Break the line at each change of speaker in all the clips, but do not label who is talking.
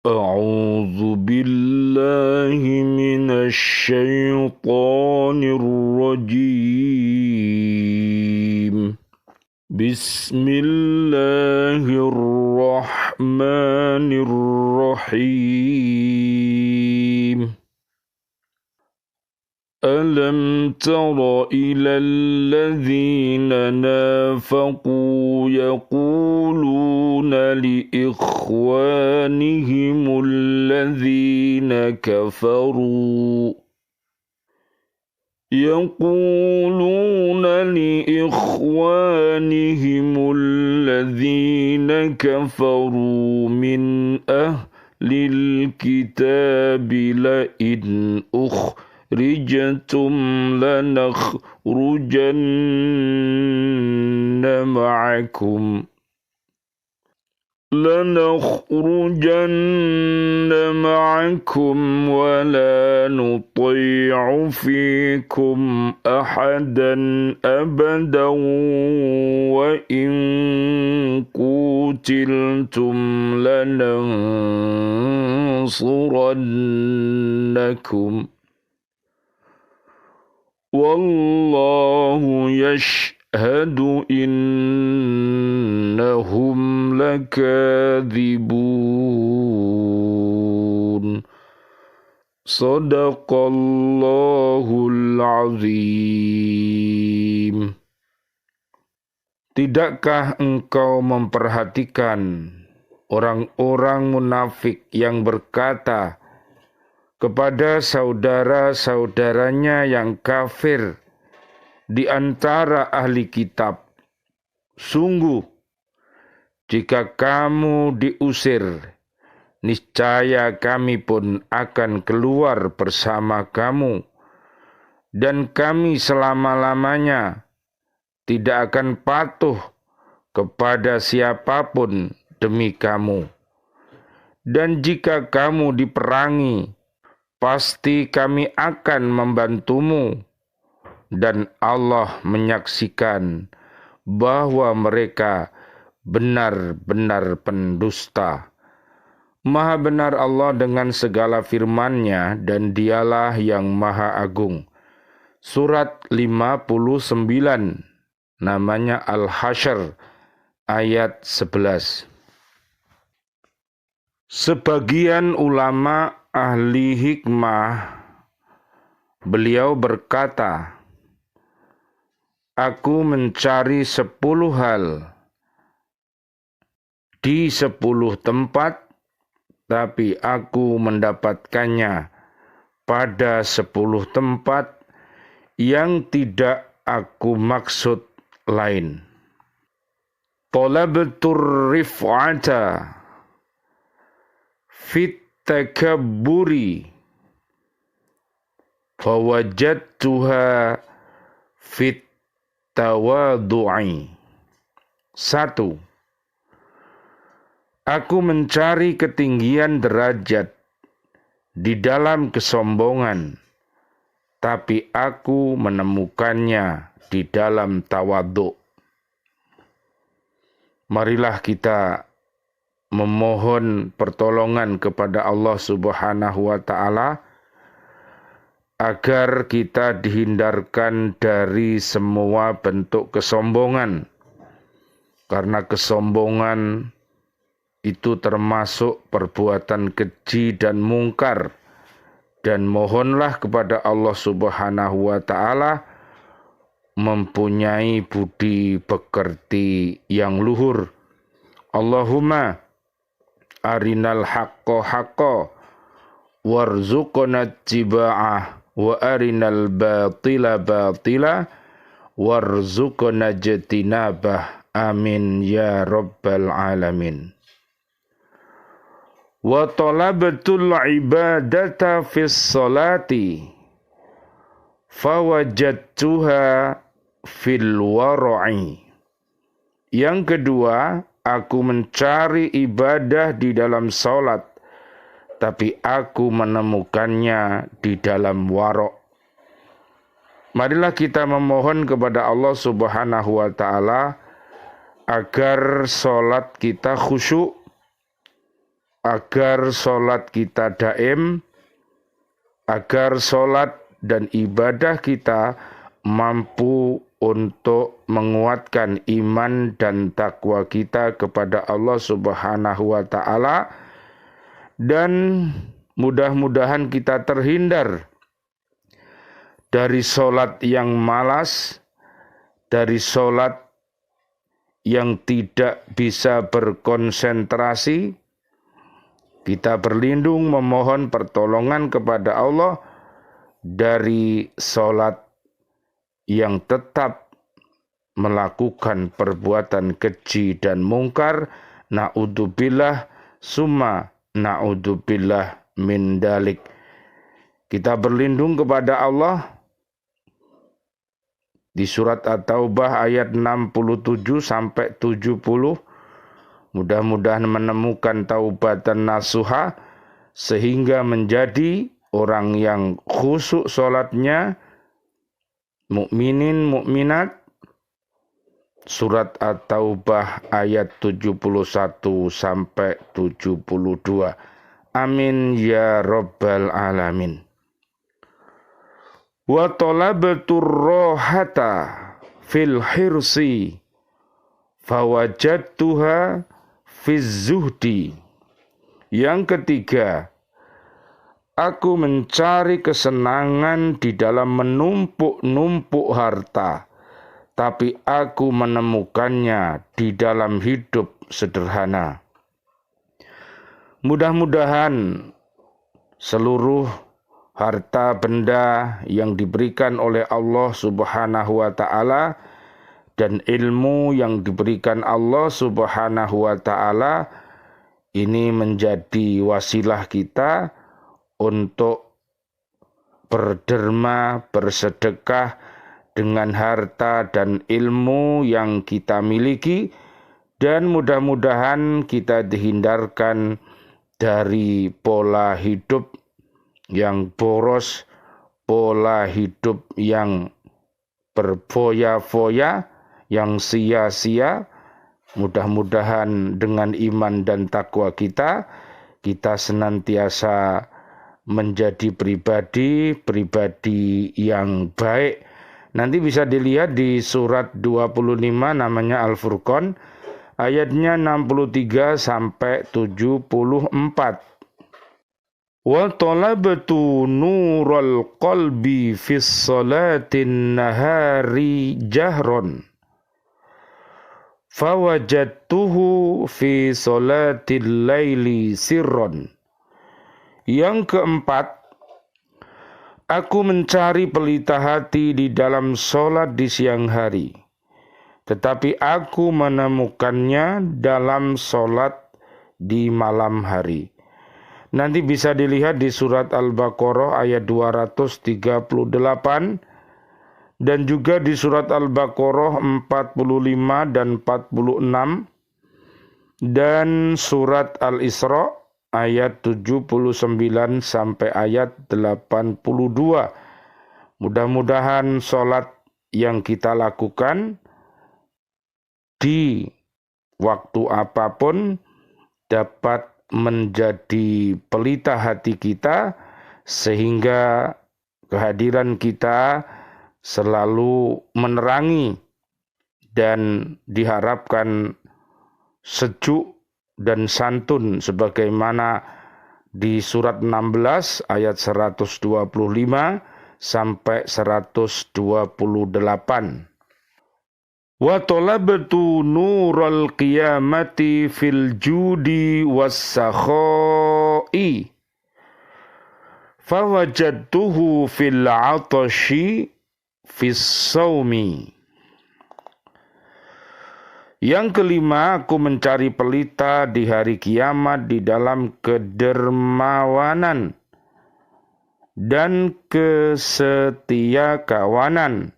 أعوذ بالله من الشيطان الرجيم. بسم الله الرحمن الرحيم. ألم تر إلى الذين نافقوا يقولون لإخوانهم الذين كفروا من أهل الكتاب لئن أخرجتم لنخرجن معكم ولا نطيع فيكم أحدا أبدا وإن قوتلتم لننصرنكم والله يشهد إنهم لكاذبون. Sadaqallahul azim. Tidakkah engkau memperhatikan orang-orang munafik yang berkata kepada saudara-saudaranya yang kafir di antara ahli kitab, sungguh jika kamu diusir, niscaya kami pun akan keluar bersama kamu, dan kami selama-lamanya tidak akan patuh kepada siapapun demi kamu. Dan jika kamu diperangi, pasti kami akan membantumu, dan Allah menyaksikan bahwa mereka benar-benar pendusta. Maha benar Allah dengan segala firman-Nya, dan Dialah yang Maha Agung. Surat 59, namanya Al-Hasyr, ayat 11. Sebagian ulama ahli hikmah, beliau berkata, aku mencari 10 hal di 10 tempat, tapi aku mendapatkannya pada 10 tempat yang tidak aku maksud lain. Talabtur rif'ata fit takabburi fawajadtuha fit tawadu'i. 1. Aku mencari ketinggian derajat di dalam kesombongan, tapi aku menemukannya di dalam tawadhu. Marilah kita memohon pertolongan kepada Allah Subhanahu wa Ta'ala agar kita dihindarkan dari semua bentuk kesombongan, karena kesombongan itu termasuk perbuatan keji dan mungkar. Dan mohonlah kepada Allah Subhanahu wa Ta'ala mempunyai budi pekerti yang luhur. Allahumma arinal haqqo haqqo warzuqna ittiba'ah wa arinal batila batila warzuqna ijtinabah. Amin ya rabbal alamin. Wa talabatul ibadata fis salati fawajadtuha fil wara'i. Yang kedua, aku mencari ibadah di dalam salat, tapi aku menemukannya di dalam wara'. Marilah kita memohon kepada Allah Subhanahu wa Ta'ala agar salat kita khusyuk, agar sholat kita daim, agar sholat dan ibadah kita mampu untuk menguatkan iman dan takwa kita kepada Allah Subhanahu wa Ta'ala, dan mudah-mudahan kita terhindar dari sholat yang malas, dari sholat yang tidak bisa berkonsentrasi. Kita berlindung memohon pertolongan kepada Allah dari sholat yang tetap melakukan perbuatan keji dan mungkar. Na'udzubillah summa na'udzubillah min dalik. Kita berlindung kepada Allah di surat At-Taubah ayat 67 sampai 70. Mudah-mudahan menemukan taubatan nasuha sehingga menjadi orang yang khusyuk sholatnya, mukminin mukminat. Surat At-Taubah ayat 71 sampai 72. Amin ya rabbal alamin. Wa talabatur rohata fil hirsi fawajadtuha fiz zuhdi. Yang ketiga, aku mencari kesenangan di dalam menumpuk-numpuk harta, tapi aku menemukannya di dalam hidup sederhana. Mudah-mudahan seluruh harta benda yang diberikan oleh Allah Subhanahu wa Ta'ala dan ilmu yang diberikan Allah Subhanahu wa Ta'ala ini menjadi wasilah kita untuk berderma, bersedekah dengan harta dan ilmu yang kita miliki, dan mudah-mudahan kita dihindarkan dari pola hidup yang boros, pola hidup yang berfoya-foya, yang sia-sia. Mudah-mudahan dengan iman dan takwa kita senantiasa menjadi pribadi yang baik. Nanti bisa dilihat di surat 25 namanya Al-Furqan, ayatnya 63 sampai 74. Wa talabtu nural qalbi fis salatin nahari jahron fawajadtuhu fi salatil laili sirron. Yang keempat, aku mencari pelita hati di dalam sholat di siang hari, tetapi aku menemukannya dalam sholat di malam hari. Nanti bisa dilihat di surat Al-Baqarah ayat 238 dan juga di surat Al-Baqarah 45 dan 46 dan surat Al-Isra ayat 79 sampai ayat 82. Mudah-mudahan sholat yang kita lakukan di waktu apapun dapat menjadi pelita hati kita, sehingga kehadiran kita selalu menerangi dan diharapkan sejuk dan santun sebagaimana di surat 16 ayat 125 sampai 128. Wa talabtu nural qiyamati fil judi was-sakhai fawajadtuhu fil 'atashi fis saumi. Yang kelima, aku mencari pelita di hari kiamat di dalam kedermawanan dan kesetiakawanan,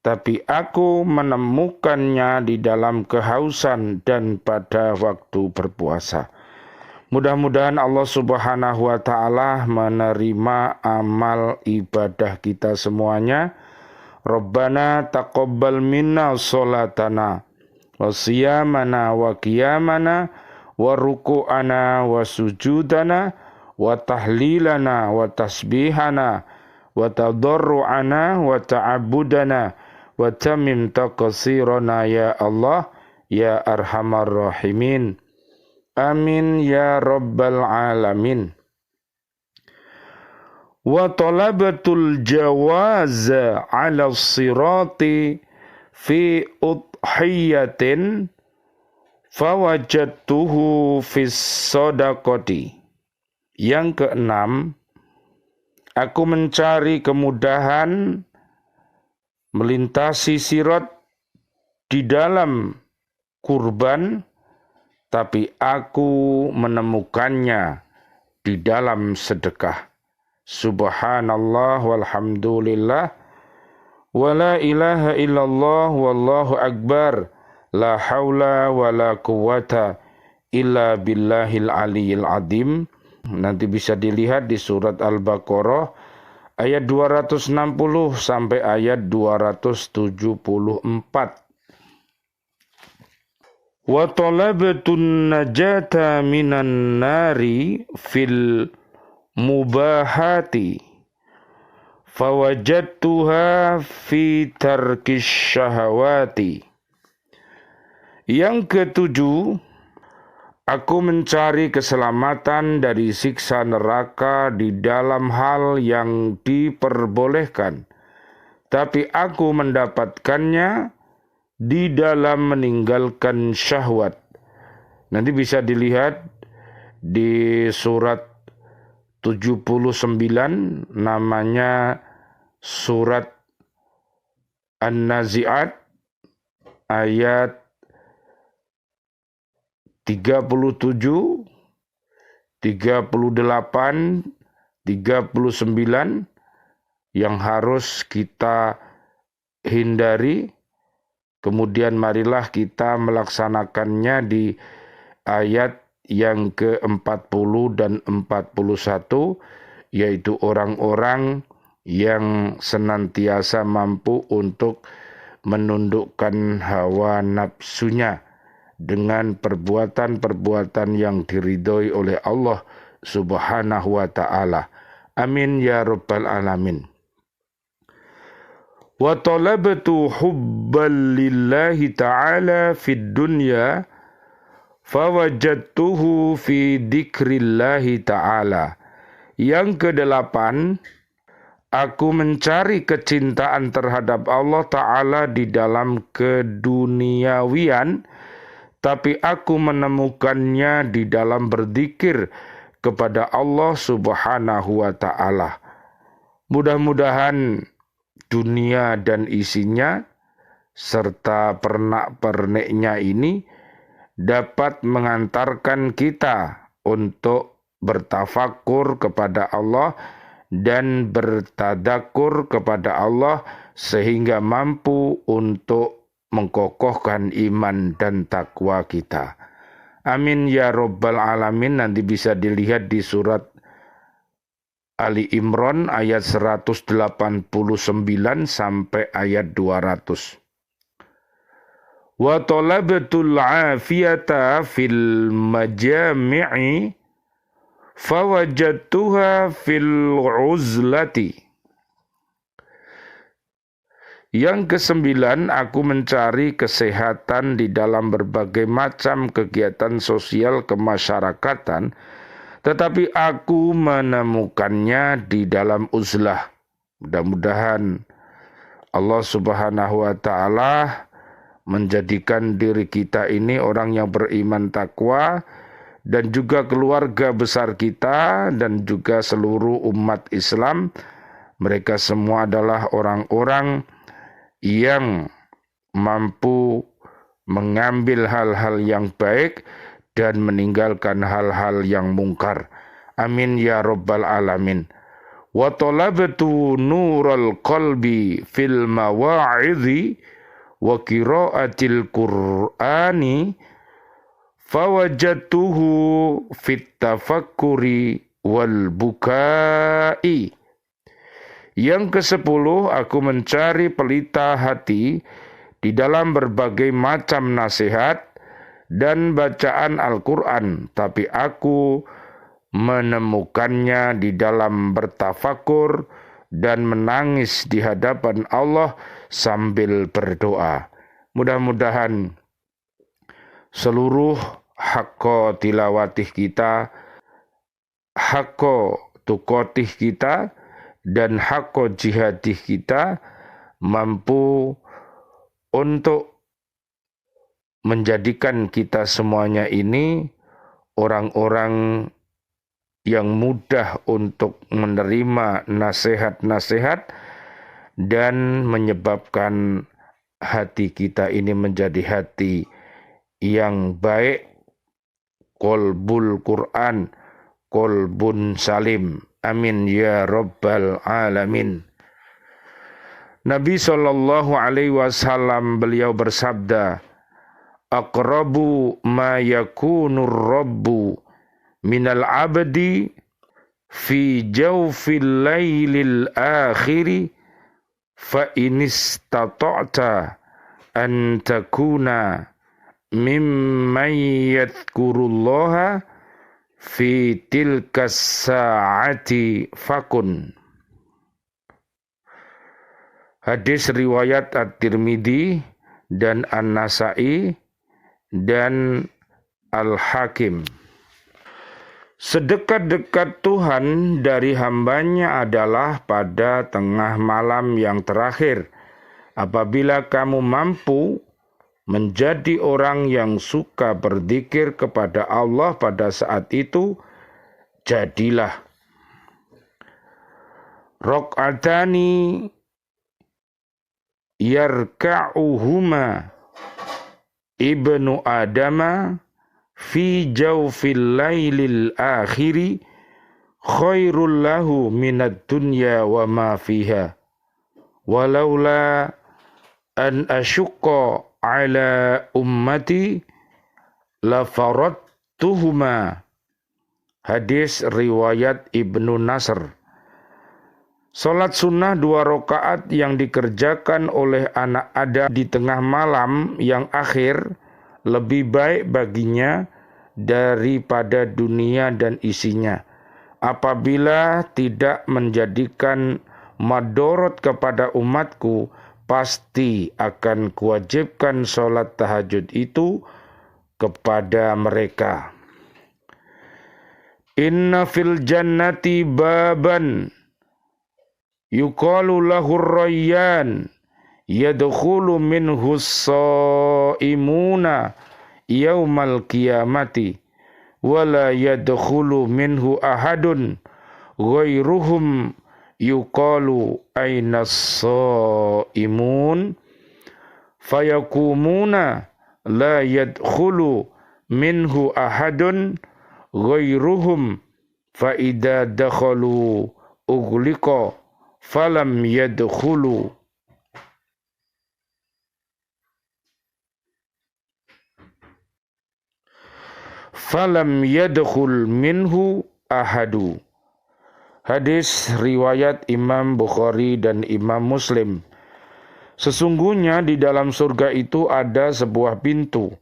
tapi aku menemukannya di dalam kehausan dan pada waktu berpuasa. Mudah-mudahan Allah Subhanahu wa Ta'ala menerima amal ibadah kita semuanya. Rabbana taqabbal minna sholatana wa siyamana wa qiyamana wa ruku'ana wa sujudana wa tahlilana wa tasbihana wa tadarru'ana wa ta'abudana wa tamim taqsirana ya Allah ya arhamar rahimin. Amin ya rabbal alamin. Wa talabatul jawaz ala sirati fi udhiyatin fawajadtuhu fis sadaqati. Yang keenam, aku mencari kemudahan melintasi sirat di dalam kurban, tapi aku menemukannya di dalam sedekah. Subhanallah walhamdulillah wa la ilaha illallah wallahu akbar la haula wa la quwata illa billahil aliyil azim. Nanti bisa dilihat di surat Al-Baqarah ayat 260 sampai ayat 274. Wa talabtun najata minan nari fil mubahati fawajadtuha fi tarkis syahawati. Yang ketujuh, aku mencari keselamatan dari siksa neraka di dalam hal yang diperbolehkan, tapi aku mendapatkannya di dalam meninggalkan syahwat. Nanti bisa dilihat di surat 79, namanya surat An-Nazi'at ayat 37, 38, 39 yang harus kita hindari. Kemudian marilah kita melaksanakannya di ayat yang ke-40 dan 41, yaitu orang-orang yang senantiasa mampu untuk menundukkan hawa nafsunya dengan perbuatan-perbuatan yang diridhoi oleh Allah Subhanahu wa ta'ala. Amin ya rabbal alamin. Wa talabtu hubban lillahi ta'ala fid dunya fawajadtuhu fi dzikrillahi ta'ala. Yang kedelapan, aku mencari kecintaan terhadap Allah Ta'ala di dalam keduniawian, tapi aku menemukannya di dalam berzikir kepada Allah Subhanahu wa ta'ala. Mudah-mudahan dunia dan isinya serta pernak-perniknya ini dapat mengantarkan kita untuk bertafakur kepada Allah dan bertadakur kepada Allah sehingga mampu untuk mengkokohkan iman dan takwa kita. Amin ya rabbal alamin. Nanti bisa dilihat di surat Ali Imran ayat 189 sampai ayat 200. Wa talabtul afiyata fil majami'i fawajadtuha fil uzlati. Yang kesembilan, aku mencari kesehatan di dalam berbagai macam kegiatan sosial kemasyarakatan, tetapi aku menemukannya di dalam uzlah. Mudah-mudahan Allah Subhanahu wa ta'ala menjadikan diri kita ini orang yang beriman takwa, dan juga keluarga besar kita dan juga seluruh umat Islam. Mereka semua adalah orang-orang yang mampu mengambil hal-hal yang baik dan meninggalkan hal-hal yang mungkar. Amin ya rabbal alamin. Wa talabtu nural qalbi fil mawa'idhi wa qiraatil qur'ani fawajadtuhu fit tafakkuri wal bukai. Yang ke-10, aku mencari pelita hati di dalam berbagai macam nasihat dan bacaan Al-Quran, tapi aku menemukannya di dalam bertafakur dan menangis di hadapan Allah sambil berdoa. Mudah-mudahan seluruh hakko tilawatih kita, hakko tukotih kita, dan hakko jihadih kita mampu untuk menjadikan kita semuanya ini orang-orang yang mudah untuk menerima nasihat-nasihat dan menyebabkan hati kita ini menjadi hati yang baik, qalbul Quran, qalbun salim. Amin ya rabbal alamin. Nabi SAW beliau bersabda, aqrabu ma yakunur rabbu minal abdi fi jawfil laylil akhiri fa inistata'ta an takuna mimman yadhkurullaha fi tilkas sa'ati fakun. Hadis riwayat At-Tirmidzi dan An-Nasa'i dan Al-Hakim. Sedekat-dekat Tuhan dari hambanya adalah pada tengah malam yang terakhir. Apabila kamu mampu menjadi orang yang suka berzikir kepada Allah pada saat itu, jadilah. Rok'atani yarka'uhuma ibnu adama fi jawfil laylil akhiri khairul lahu minad dunya wa ma fiha walaula an asyukka ala ummati la faradtuhuma. Hadis riwayat Ibnu Nasr. Salat sunnah 2 rakaat yang dikerjakan oleh anak Adam di tengah malam yang akhir lebih baik baginya daripada dunia dan isinya. Apabila tidak menjadikan madorot kepada umatku, pasti akan kuwajibkan sholat tahajud itu kepada mereka. Inna fil jannati baban yuqalu lahur rayyan yadkhulu minhu as-shaimuna yaumal qiyamati wala yadkhulu minhu ahadun ghairuhum yuqalu aina as-shaimun fayakumuna la yadkhulu minhu ahadun ghairuhum fa idza dakhalu ughliqa falam yadkhulu. Falam yadkhul minhu ahadu. Hadis riwayat Imam Bukhari dan Imam Muslim. Sesungguhnya di dalam surga itu ada sebuah pintu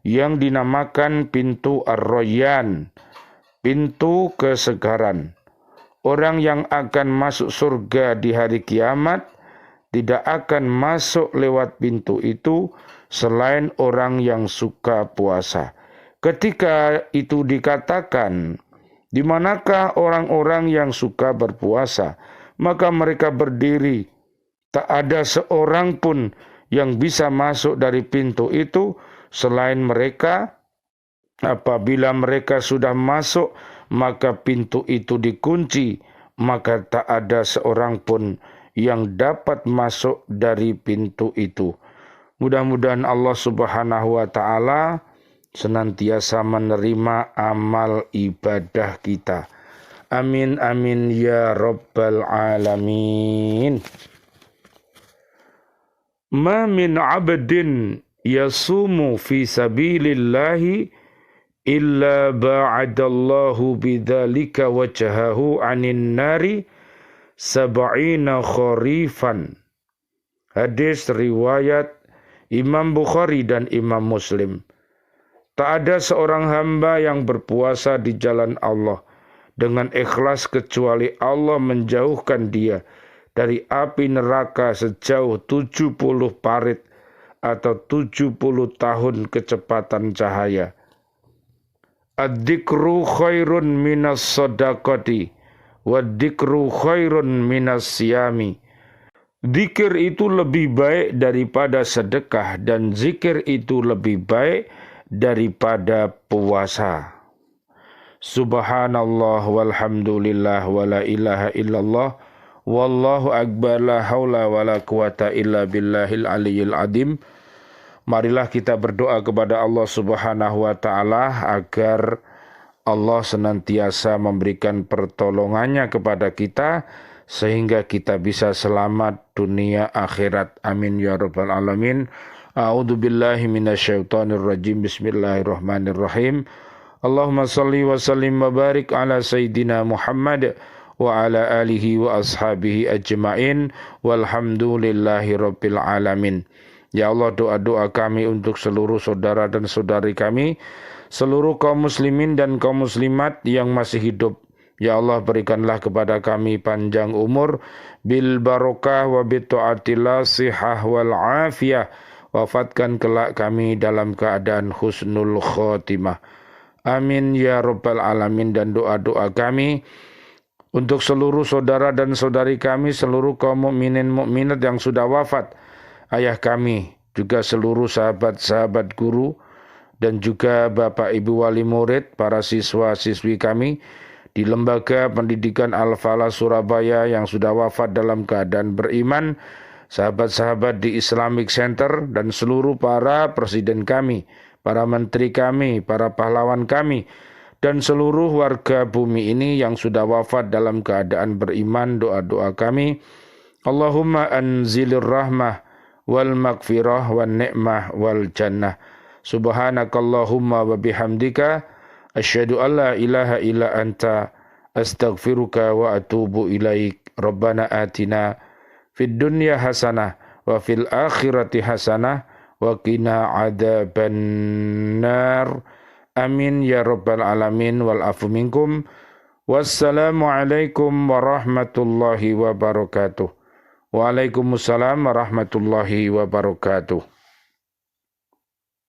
yang dinamakan pintu Ar-Rayyan, pintu kesegaran. Orang yang akan masuk surga di hari kiamat tidak akan masuk lewat pintu itu selain orang yang suka puasa. Ketika itu dikatakan, di manakah orang-orang yang suka berpuasa? Maka mereka berdiri. Tak ada seorang pun yang bisa masuk dari pintu itu selain mereka. Apabila mereka sudah masuk, maka pintu itu dikunci. Maka tak ada seorang pun yang dapat masuk dari pintu itu. Mudah-mudahan Allah Subhanahu wa ta'ala senantiasa menerima amal ibadah kita. Amin amin ya rabbal alamin. Ma min abdin yasumu fi sabilillahi illa ba'adallahu bidzalika wajhahu 'anin nari sab'ina kharifan. Hadis riwayat Imam Bukhari dan Imam Muslim. Tak ada seorang hamba yang berpuasa di jalan Allah dengan ikhlas kecuali Allah menjauhkan dia dari api neraka sejauh 70 parit atau 70 tahun kecepatan cahaya. Ad-dikru khairun minas sadaqati wad-dikru khairun minas siyami. Zikir itu lebih baik daripada sedekah dan zikir itu lebih baik daripada puasa. Subhanallah walhamdulillah wala ilaha illallah wallahu akbar la haula wala quwata illa billahil aliyyil azim. Marilah kita berdoa kepada Allah Subhanahu wa taala agar Allah senantiasa memberikan pertolongannya kepada kita sehingga kita bisa selamat dunia akhirat. Amin ya rabbal alamin. A'udzu billahi minasyaitonir rajim. Bismillahirrahmanirrahim. Allahumma salli wa sallim wa barik ala sayyidina Muhammad wa ala alihi wa ashabihi ajma'in walhamdulillahi rabbil alamin. Ya Allah, doa-doa kami untuk seluruh saudara dan saudari kami, seluruh kaum muslimin dan kaum muslimat yang masih hidup. Ya Allah, berikanlah kepada kami panjang umur bil barokah wa bi taatillah sihah wal afiyah. Wafatkan kelak kami dalam keadaan husnul khotimah. Amin ya rabbal alamin. Dan doa-doa kami untuk seluruh saudara dan saudari kami, seluruh kaum mukminin mukminat yang sudah wafat, ayah kami, juga seluruh sahabat-sahabat guru, dan juga Bapak Ibu wali murid, para siswa-siswi kami di Lembaga Pendidikan Al-Falah Surabaya yang sudah wafat dalam keadaan beriman, sahabat-sahabat di Islamic Center, dan seluruh para presiden kami, para menteri kami, para pahlawan kami, dan seluruh warga bumi ini yang sudah wafat dalam keadaan beriman. Doa-doa kami, Allahumma anzilir rahmah wal maghfirah wan ni'mah wal jannah. Subhanakallahumma wa bihamdika asyhadu an la ilaha illa anta astaghfiruka wa atubu ilaik. Rabbana atina fid dunya hasanah wa fil akhirati hasanah wa qina adzabannar. Amin ya rabbal alamin wal afu minkum. Wassalamu alaikum warahmatullahi wabarakatuh. Waalaikumsalam warahmatullahi wabarakatuh.